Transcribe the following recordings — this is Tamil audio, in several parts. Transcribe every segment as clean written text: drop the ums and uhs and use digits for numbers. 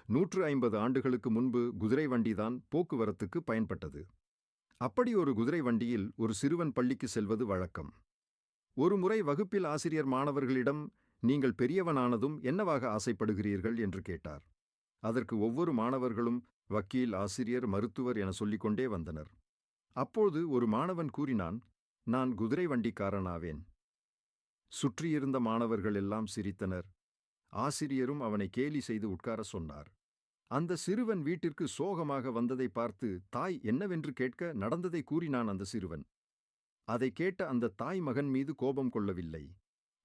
150 ஆண்டுகளுக்கு முன்பு குதிரை வண்டிதான் போக்குவரத்துக்கு பயன்பட்டது. அப்படி ஒரு குதிரை வண்டியில் ஒரு சிறுவன் பள்ளிக்கு செல்வது வழக்கம். ஒரு முறை வகுப்பில் ஆசிரியர் மாணவர்களிடம், நீங்கள் பெரியவனானதும் என்னவாக ஆசைப்படுகிறீர்கள் என்று கேட்டார். அதற்கு ஒவ்வொரு மாணவர்களும் வக்கீல், ஆசிரியர், மருத்துவர் என சொல்லிக்கொண்டே வந்தனர். அப்போது ஒரு மாணவன் கூறினான், நான் குதிரை வண்டிக்காரனாவேன். சுற்றியிருந்த மாணவர்கள் எல்லாம் சிரித்தனர். ஆசிரியரும் அவனை கேலி செய்து உட்கார சொன்னார். அந்த சிறுவன் வீட்டிற்கு சோகமாக வந்ததை பார்த்து தாய் என்னவென்று கேட்க நடந்ததை கூறினான் அந்த சிறுவன். அதை கேட்ட அந்த தாய் மகன் மீது கோபம் கொள்ளவில்லை.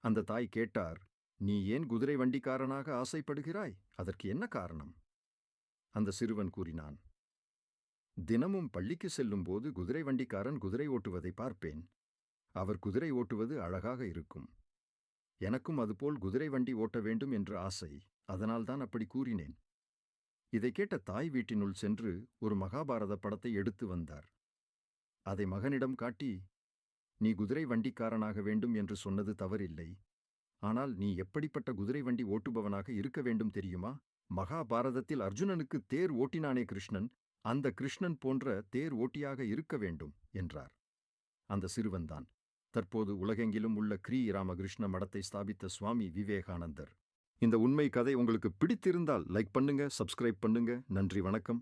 அந்த தாய் கேட்டார், நீ ஏன் குதிரை வண்டிக்காரனாக ஆசைப்படுகிறாய்? அதற்கு என்ன காரணம்? அந்த சிறுவன் கூறினான், தினமும் பள்ளிக்கு செல்லும் போது குதிரை வண்டிக்காரன் குதிரை ஓட்டுவதை பார்ப்பேன். அவர் குதிரை ஓட்டுவது அழகாக இருக்கும். எனக்கும் அதுபோல் குதிரை வண்டி ஓட்ட வேண்டும் என்று ஆசை. அதனால்தான் அப்படி கூறினேன். இதை கேட்ட தாய் வீட்டினுள் சென்று ஒரு மகாபாரத படத்தை எடுத்து வந்தார். அதை மகனிடம் காட்டி, நீ குதிரை வண்டிக்காரனாக வேண்டும் என்று சொன்னது தவறில்லை. ஆனால் நீ எப்படிப்பட்ட குதிரை வண்டி ஓட்டுபவனாக இருக்க வேண்டும் தெரியுமா? மகாபாரதத்தில் அர்ஜுனனுக்கு தேர் ஓட்டினானே கிருஷ்ணன், அந்த கிருஷ்ணன் போன்ற தேர் ஓட்டியாக இருக்க வேண்டும் என்றார். அந்த சிறுவன்தான் தற்போது உலகெங்கிலும் உள்ள கிரீ ராமகிருஷ்ண மடத்தை ஸ்தாபித்த சுவாமி விவேகானந்தர். இந்த உண்மை கதை உங்களுக்கு பிடித்திருந்தால் லைக் பண்ணுங்க, சப்ஸ்கிரைப் பண்ணுங்க. நன்றி, வணக்கம்.